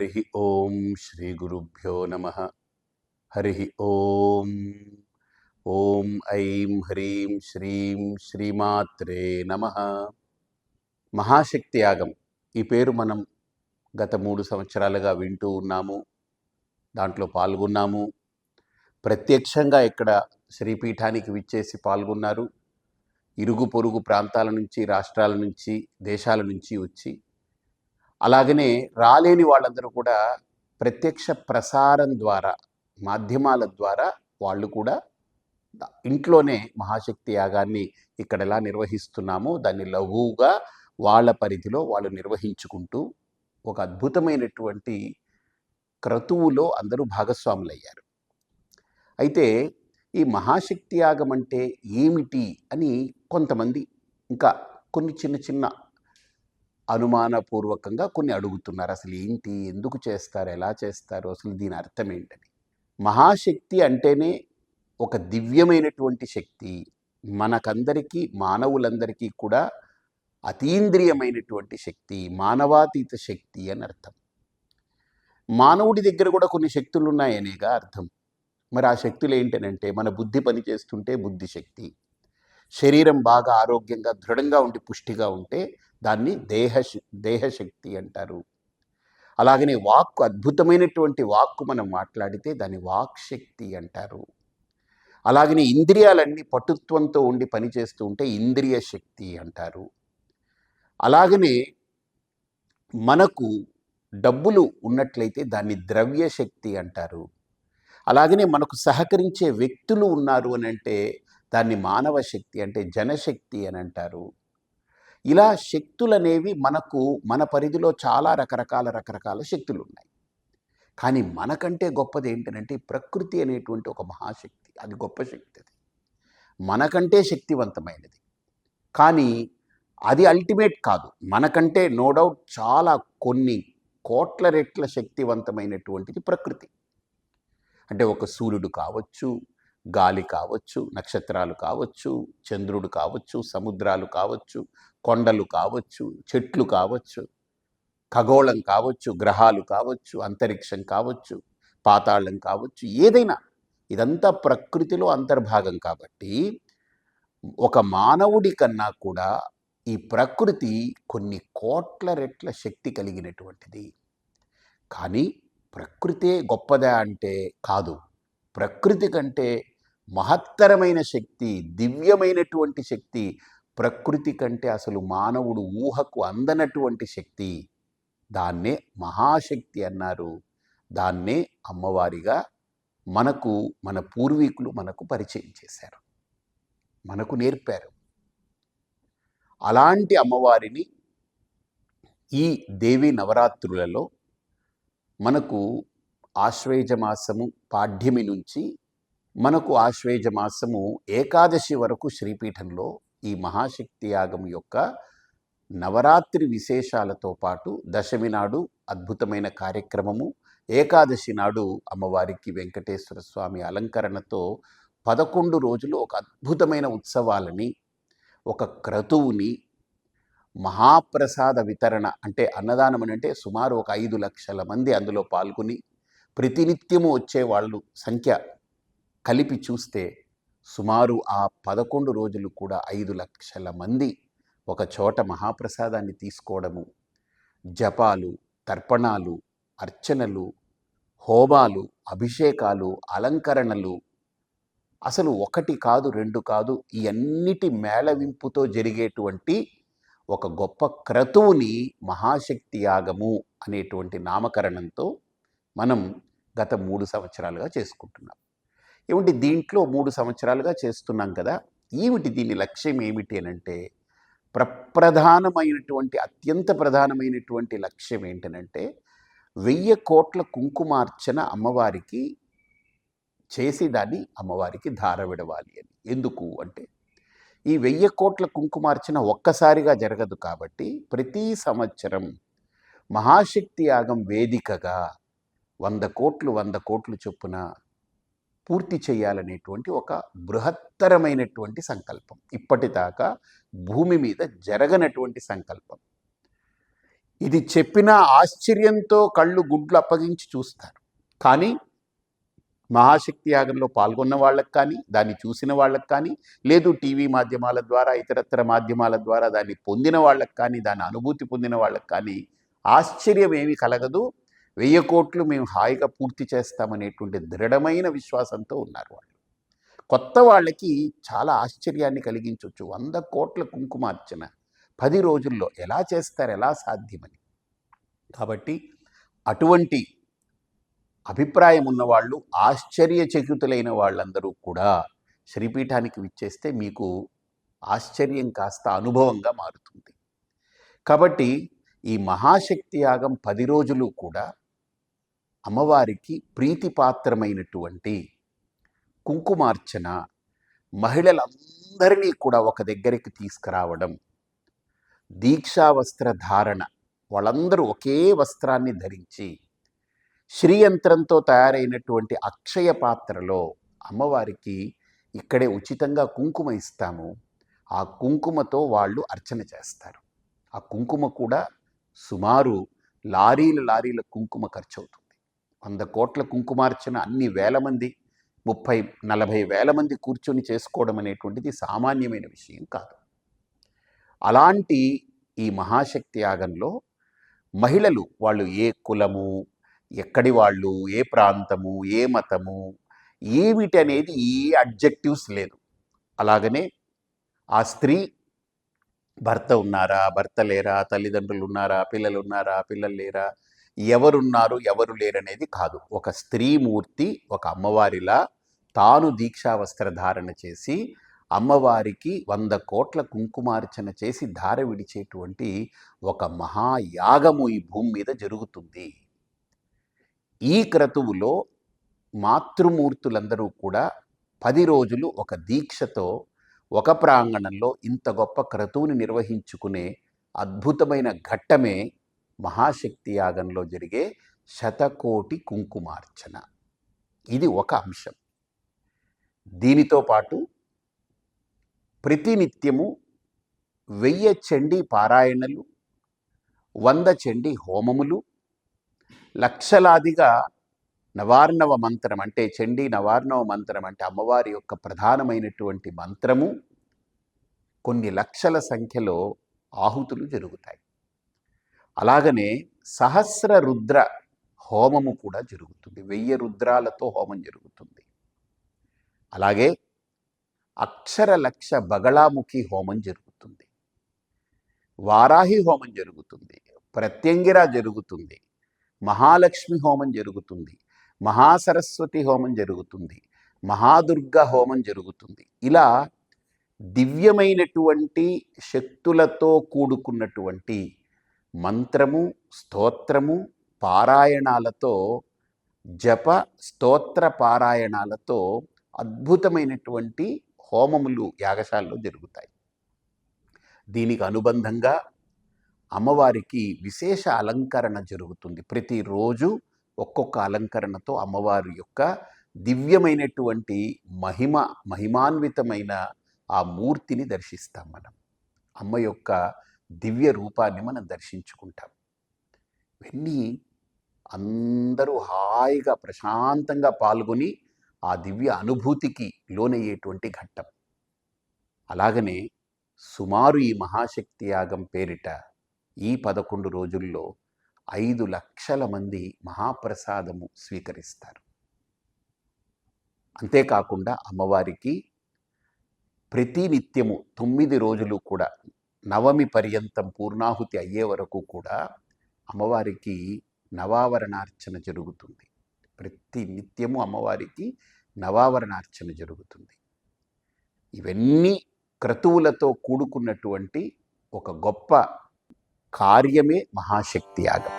హరి ఓం శ్రీ గురుభ్యో నమ. హరి ఓం. ఓం ఐం హ్రీం శ్రీం శ్రీమాత్రే నమ. మహాశక్తి యాగం ఈ పేరు మనం గత 3 సంవత్సరాలుగా వింటూ ఉన్నాము, దాంట్లో పాల్గొన్నాము. ప్రత్యక్షంగా ఇక్కడ శ్రీపీఠానికి విచ్చేసి పాల్గొన్నారు. ఇరుగు పొరుగు ప్రాంతాల నుంచి, రాష్ట్రాల నుంచి, దేశాల నుంచి వచ్చి, అలాగనే రాలేని వాళ్ళందరూ కూడా ప్రత్యక్ష ప్రసారం ద్వారా, మాధ్యమాల ద్వారా వాళ్ళు కూడా ఇంట్లోనే మహాశక్తి యాగాన్ని ఇక్కడ ఎలా నిర్వహిస్తున్నామో దాన్ని లఘువుగా వాళ్ళ పరిధిలో వాళ్ళు నిర్వహించుకుంటూ ఒక అద్భుతమైనటువంటి క్రతువులో అందరూ భాగస్వాములయ్యారు. అయితే ఈ మహాశక్తి యాగం అంటే ఏమిటి అని కొంతమంది ఇంకా కొన్ని చిన్న చిన్న అనుమానపూర్వకంగా కొన్ని అడుగుతున్నారు. అసలు ఏంటి, ఎందుకు చేస్తారు, ఎలా చేస్తారు, అసలు దీని అర్థం ఏంటని. మహాశక్తి అంటేనే ఒక దివ్యమైనటువంటి శక్తి, మనకందరికీ, మానవులందరికీ కూడా అతీంద్రియమైనటువంటి శక్తి, మానవాతీత శక్తి అని అర్థం. మానవుడి దగ్గర కూడా కొన్ని శక్తులు ఉన్నాయనేగా అర్థం. మరి ఆ శక్తులు ఏంటనంటే, మన బుద్ధి పనిచేస్తుంటే బుద్ధిశక్తి, శరీరం బాగా ఆరోగ్యంగా దృఢంగా ఉండి పుష్టిగా ఉంటే దాన్ని దేహశక్తి అంటారు. అలాగనే వాక్కు, అద్భుతమైనటువంటి వాక్కు మనం మాట్లాడితే దాన్ని వాక్శక్తి అంటారు. అలాగనే ఇంద్రియాలన్నీ పటుత్వంతో ఉండి పనిచేస్తూ ఉంటే ఇంద్రియ శక్తి అంటారు. అలాగనే మనకు డబ్బులు ఉన్నట్లయితే దాన్ని ద్రవ్య శక్తి అంటారు. అలాగనే మనకు సహకరించే వ్యక్తులు ఉన్నారు అని అంటే దాన్ని మానవ శక్తి, అంటే జనశక్తి అని అంటారు. ఇలా శక్తులు అనేవి మనకు మన పరిధిలో చాలా రకరకాల శక్తులు ఉన్నాయి. కానీ మనకంటే గొప్పది ఏంటంటే ప్రకృతి అనేటువంటి ఒక మహాశక్తి, అది గొప్ప శక్తి. అది మనకంటే శక్తివంతమైనది, కానీ అది అల్టిమేట్ కాదు. మనకంటే నో డౌట్ చాలా కొన్ని కోట్ల రెట్ల శక్తివంతమైనటువంటిది ప్రకృతి. అంటే ఒక సూర్యుడు కావచ్చు, గాలి కావచ్చు, నక్షత్రాలు కావచ్చు, చంద్రుడు కావచ్చు, సముద్రాలు కావచ్చు, కొండలు కావచ్చు, చెట్లు కావచ్చు, ఖగోళం కావచ్చు, గ్రహాలు కావచ్చు, అంతరిక్షం కావచ్చు, పాతాళం కావచ్చు, ఏదైనా ఇదంతా ప్రకృతిలో అంతర్భాగం. కాబట్టి ఒక మానవుడి కన్నా కూడా ఈ ప్రకృతి కొన్ని కోట్ల రెట్ల శక్తి కలిగినటువంటిది. కానీ ప్రకృతే గొప్పదా అంటే కాదు. ప్రకృతి కంటే మహత్తరమైన శక్తి, దివ్యమైనటువంటి శక్తి, ప్రకృతి కంటే అసలు మానవుడు ఊహకు అందనటువంటి శక్తి, దాన్నే మహాశక్తి అన్నారు. దాన్నే అమ్మవారిగా మనకు మన పూర్వీకులు మనకు పరిచయం చేశారు, మనకు నేర్పారు. అలాంటి అమ్మవారిని ఈ దేవి నవరాత్రులలో మనకు ఆశ్వేజ మాసము పాడ్యమి నుంచి మనకు ఆశ్వేజ మాసము ఏకాదశి వరకు శ్రీపీఠంలో ఈ మహాశక్తి యాగం యొక్క నవరాత్రి విశేషాలతో పాటు దశమి నాడు అద్భుతమైన కార్యక్రమము, ఏకాదశి నాడు అమ్మవారికి వెంకటేశ్వర స్వామి అలంకరణతో 11 రోజులు ఒక అద్భుతమైన ఉత్సవాలని, ఒక క్రతువుని, మహాప్రసాద వితరణ అంటే అన్నదానం అని అంటే సుమారు ఒక 5 లక్షల మంది అందులో పాల్గొని ప్రతినిత్యము వచ్చే వాళ్ళు సంఖ్య కలిపి చూస్తే సుమారు ఆ 11 రోజులు కూడా 5 లక్షల మంది ఒక చోట మహాప్రసాదాన్ని తీసుకోవడము, జపాలు, తర్పణాలు, అర్చనలు, హోమాలు, అభిషేకాలు, అలంకరణలు, అసలు 1 కాదు 2 కాదు, ఈ అన్నిటి మేళవింపుతో జరిగేటువంటి ఒక గొప్ప క్రతువుని మహాశక్తి యాగము అనేటువంటి నామకరణంతో మనం గత 3 సంవత్సరాలుగా చేసుకుంటున్నాం. ఏమిటి దీంట్లో 3 సంవత్సరాలుగా చేస్తున్నాం కదా, ఏమిటి దీని లక్ష్యం ఏమిటి అని అంటే, ప్రధానమైనటువంటి అత్యంత ప్రధానమైనటువంటి లక్ష్యం ఏంటనంటే 1000 కోట్ల కుంకుమార్చన అమ్మవారికి చేసి దాన్ని అమ్మవారికి ధారవిడవాలి అని. ఎందుకు అంటే ఈ 1000 కోట్ల కుంకుమార్చన ఒక్కసారిగా జరగదు. కాబట్టి ప్రతి సంవత్సరం మహాశక్తి యాగం వేదికగా 100 కోట్లు చొప్పున పూర్తి చేయాలనేటువంటి ఒక బృహత్తరమైనటువంటి సంకల్పం, ఇప్పటిదాకా భూమి మీద జరగనటువంటి సంకల్పం. ఇది చెప్పిన ఆశ్చర్యంతో కళ్ళు గుడ్లు అప్పగించి చూస్తారు. కానీ మహాశక్తి యాగంలో పాల్గొన్న వాళ్ళకి కానీ, దాన్ని చూసిన వాళ్ళకి కానీ, లేదు టీవీ మాధ్యమాల ద్వారా, ఇతరత్ర మాధ్యమాల ద్వారా దాన్ని పొందిన వాళ్ళకి కానీ, దాని అనుభూతి పొందిన వాళ్ళకి కానీ ఆశ్చర్యం ఏమీ కలగదు. 1000 కోట్లు మేము హాయిగా పూర్తి చేస్తామనేటువంటి దృఢమైన విశ్వాసంతో ఉన్నారు వాళ్ళు. కొత్త వాళ్ళకి చాలా ఆశ్చర్యాన్ని కలిగించవచ్చు. 100 కోట్ల కుంకుమార్చన 10 రోజుల్లో ఎలా చేస్తారు, ఎలా సాధ్యమని. కాబట్టి అటువంటి అభిప్రాయం ఉన్నవాళ్ళు, ఆశ్చర్యచకితులైన వాళ్ళందరూ కూడా శ్రీపీఠానికి విచ్చేస్తే మీకు ఆశ్చర్యం కాస్త అనుభవంగా మారుతుంది. కాబట్టి ఈ మహాశక్తి యాగం 10 రోజులు కూడా అమ్మవారికి ప్రీతిపాత్రమైనటువంటి కుంకుమార్చన, మహిళలందరినీ కూడా ఒక దగ్గరికి తీసుకురావడం, దీక్షా వస్త్ర ధారణ, వాళ్ళందరూ ఒకే వస్త్రాన్ని ధరించి శ్రీయంత్రంతో తయారైనటువంటి అక్షయ పాత్రలో అమ్మవారికి ఇక్కడే ఉచితంగా కుంకుమ ఇస్తాము. ఆ కుంకుమతో వాళ్ళు అర్చన చేస్తారు. ఆ కుంకుమ కూడా సుమారు లారీల కుంకుమ ఖర్చు అవుతుంది. 100 కోట్ల కుంకుమార్చన అన్ని వేల మంది, 30-40 వేల మంది కూర్చొని చేసుకోవడం అనేటువంటిది సామాన్యమైన విషయం కాదు. అలాంటి ఈ మహాశక్తి యాగంలో మహిళలు, వాళ్ళు ఏ కులము, ఎక్కడి వాళ్ళు, ఏ ప్రాంతము, ఏ మతము, ఏమిటి అనేది ఏ అడ్జెక్టివ్స్ లేదు. అలాగనే ఆ స్త్రీ భర్త ఉన్నారా, భర్త లేరా, తల్లిదండ్రులు ఉన్నారా, పిల్లలు ఉన్నారా, పిల్లలు లేరా, ఎవరున్నారు, ఎవరు లేరనేది కాదు. ఒక స్త్రీమూర్తి ఒక అమ్మవారిలా తాను దీక్షా వస్త్రధారణ చేసి అమ్మవారికి 100 కోట్ల కుంకుమార్చన చేసి ధార విడిచేటువంటి ఒక మహాయాగము ఈ భూమి మీద జరుగుతుంది. ఈ క్రతువులో మాతృమూర్తులందరూ కూడా 10 రోజులు ఒక దీక్షతో ఒక ప్రాంగణంలో ఇంత గొప్ప క్రతువుని నిర్వహించుకునే అద్భుతమైన ఘట్టమే మహాశక్తి యాగంలో జరిగే శతకోటి కుంకుమార్చన. ఇది ఒక అంశం. దీనితో పాటు ప్రతినిత్యము 1000 చండీ పారాయణలు, 100 చండీ హోమములు, లక్షలాదిగా నవార్ణవ మంత్రం అంటే చండీ నవార్ణవ మంత్రం అంటే అమ్మవారి యొక్క ప్రధానమైనటువంటి మంత్రము, కొన్ని లక్షల సంఖ్యలో ఆహుతులు జరుగుతాయి. అలాగనే సహస్ర రుద్ర హోమము కూడా జరుగుతుంది. 1000 రుద్రాలతో హోమం జరుగుతుంది. అలాగే అక్షర లక్ష బగళాముఖి హోమం జరుగుతుంది. వారాహి హోమం జరుగుతుంది. ప్రత్యంగిర జరుగుతుంది. మహాలక్ష్మి హోమం జరుగుతుంది. మహాసరస్వతి హోమం జరుగుతుంది. మహాదుర్గ హోమం జరుగుతుంది. ఇలా దివ్యమైనటువంటి శక్తులతో కూడుకున్నటువంటి మంత్రము, స్తోత్రము, పారాయణాలతో, జప స్తోత్ర పారాయణాలతో అద్భుతమైనటువంటి హోమములు యాగశాలలో జరుగుతాయి. దీనికి అనుబంధంగా అమ్మవారికి విశేష అలంకరణ జరుగుతుంది. ప్రతిరోజు ఒక్కొక్క అలంకరణతో అమ్మవారి యొక్క దివ్యమైనటువంటి మహిమాన్వితమైన ఆ మూర్తిని దర్శిస్తాం. మనం అమ్మ యొక్క దివ్య రూపాన్ని మనం దర్శించుకుంటాం. ఇవన్నీ అందరూ హాయిగా ప్రశాంతంగా పాల్గొని ఆ దివ్య అనుభూతికి లోనయ్యేటువంటి ఘట్టం. అలాగనే సుమారు ఈ మహాశక్తి యాగం పేరిట ఈ 11 రోజుల్లో 5 లక్షల మంది మహాప్రసాదము స్వీకరిస్తారు. అంతేకాకుండా అమ్మవారికి ప్రతినిత్యము 9 రోజులు కూడా నవమి పర్యంతం పూర్ణాహుతి అయ్యే వరకు కూడా అమ్మవారికి నవావరణార్చన జరుగుతుంది. ప్రతి నిత్యము అమ్మవారికి నవావరణార్చన జరుగుతుంది. ఇవన్నీ క్రతువులతో కూడుకున్నటువంటి ఒక గొప్ప కార్యమే మహాశక్తి యాగం.